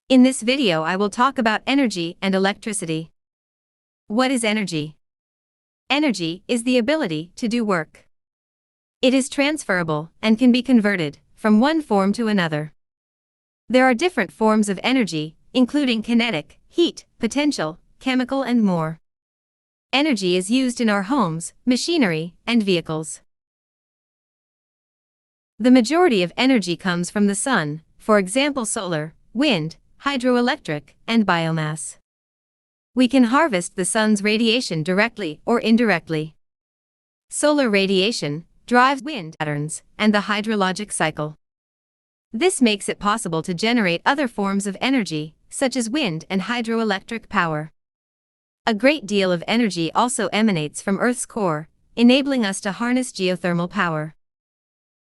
In this video I will talk about energy and electricity. What is energy? Energy is the ability to do work. It is transferable and can be converted from one form to another. There are different forms of energy, including kinetic, heat, potential, chemical and more. Energy is used in our homes, machinery, and vehicles. The majority of energy comes from the sun, for example solar, wind, hydroelectric, and biomass. We can harvest the sun's radiation directly or indirectly. Solar radiation drives wind patterns and the hydrologic cycle. This makes it possible to generate other forms of energy, such as wind and hydroelectric power. A great deal of energy also emanates from Earth's core, enabling us to harness geothermal power.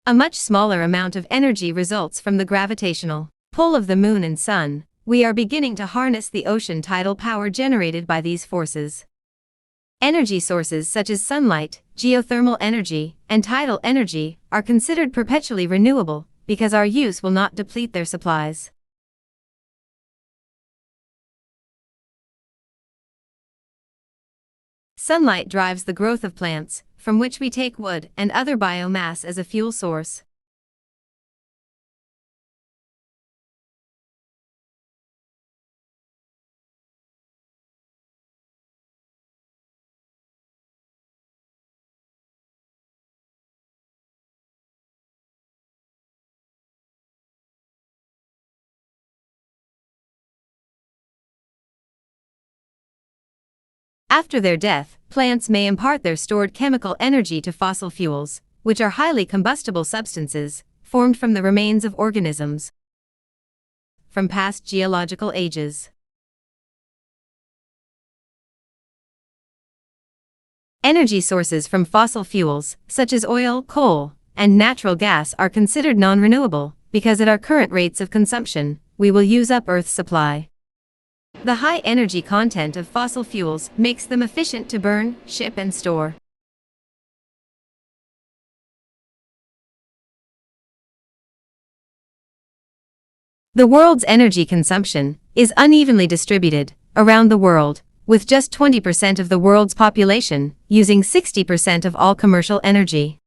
A much smaller amount of energy results from the gravitational pull of the moon and sun. We are beginning to harness the ocean tidal power generated by these forces. Energy sources such as sunlight, geothermal energy, and tidal energy are considered perpetually renewable because our use will not deplete their supplies. Sunlight drives the growth of plants, from which we take wood and other biomass as a fuel source. After their death, plants may impart their stored chemical energy to fossil fuels, which are highly combustible substances, formed from the remains of organisms from past geological ages. Energy sources from fossil fuels, such as oil, coal, and natural gas are considered non-renewable, because at our current rates of consumption, we will use up Earth's supply. The high energy content of fossil fuels makes them efficient to burn, ship and store. The world's energy consumption is unevenly distributed around the world, with just 20% of the world's population using 60% of all commercial energy.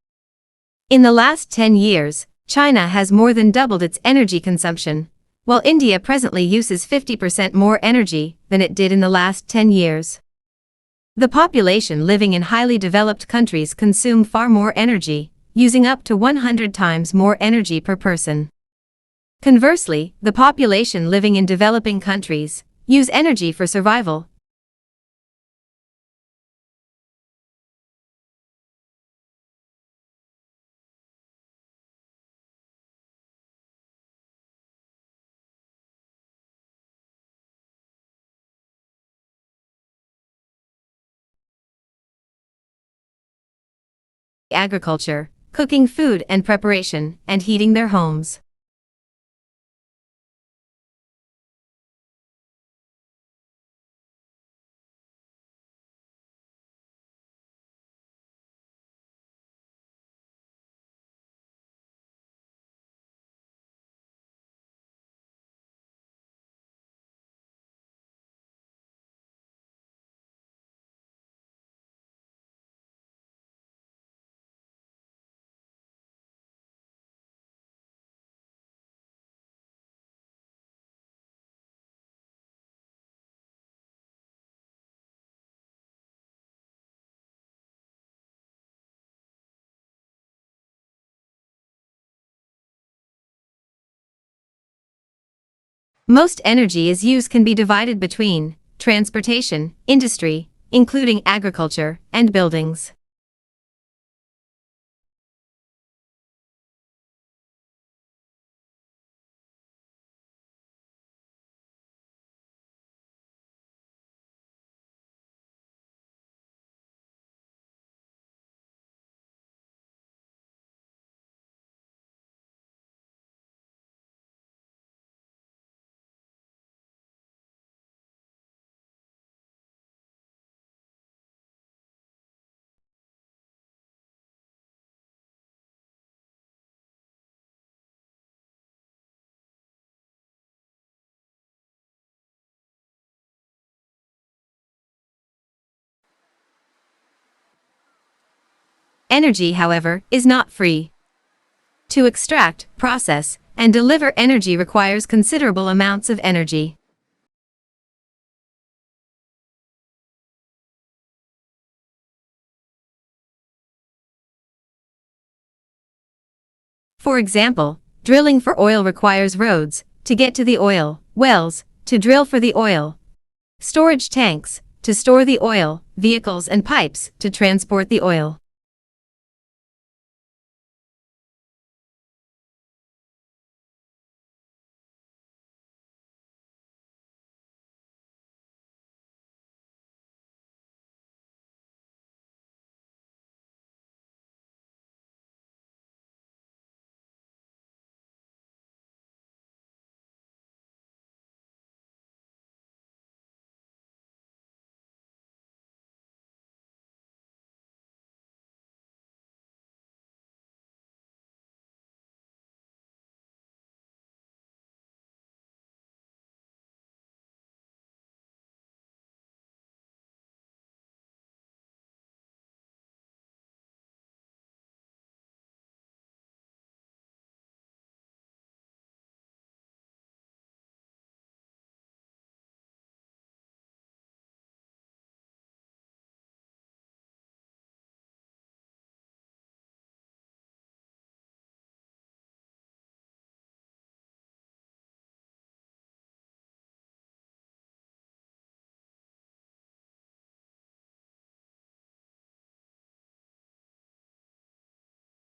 In the last 10 years, China has more than doubled its energy consumption, while India presently uses 50% more energy than it did in the last 10 years. The population living in highly developed countries consume far more energy, using up to 100 times more energy per person. Conversely, the population living in developing countries use energy for survival. Agriculture, cooking food and preparation, and heating their homes. Most energy is used can be divided between transportation, industry, including agriculture, and buildings. Energy, however, is not free. To extract, process, and deliver energy requires considerable amounts of energy. For example, drilling for oil requires roads to get to the oil, wells to drill for the oil, storage tanks to store the oil, vehicles and pipes to transport the oil.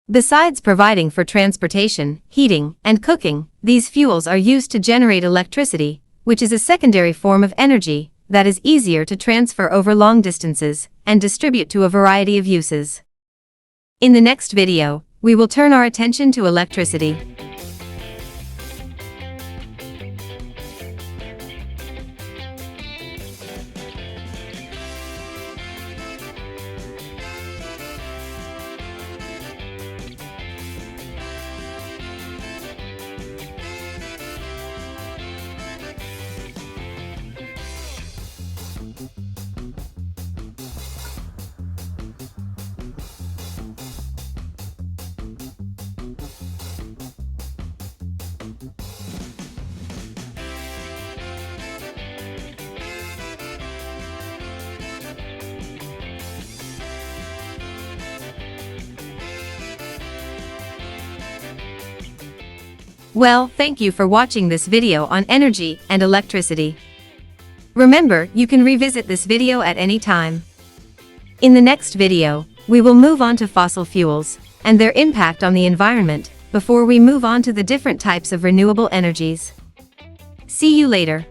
Besides providing for transportation, heating, and cooking, these fuels are used to generate electricity, which is a secondary form of energy that is easier to transfer over long distances and distribute to a variety of uses. In the next video, we will turn our attention to electricity. Well, thank you for watching this video on energy and electricity. Remember, you can revisit this video at any time. In the next video, we will move on to fossil fuels and their impact on the environment before we move on to the different types of renewable energies. See you later.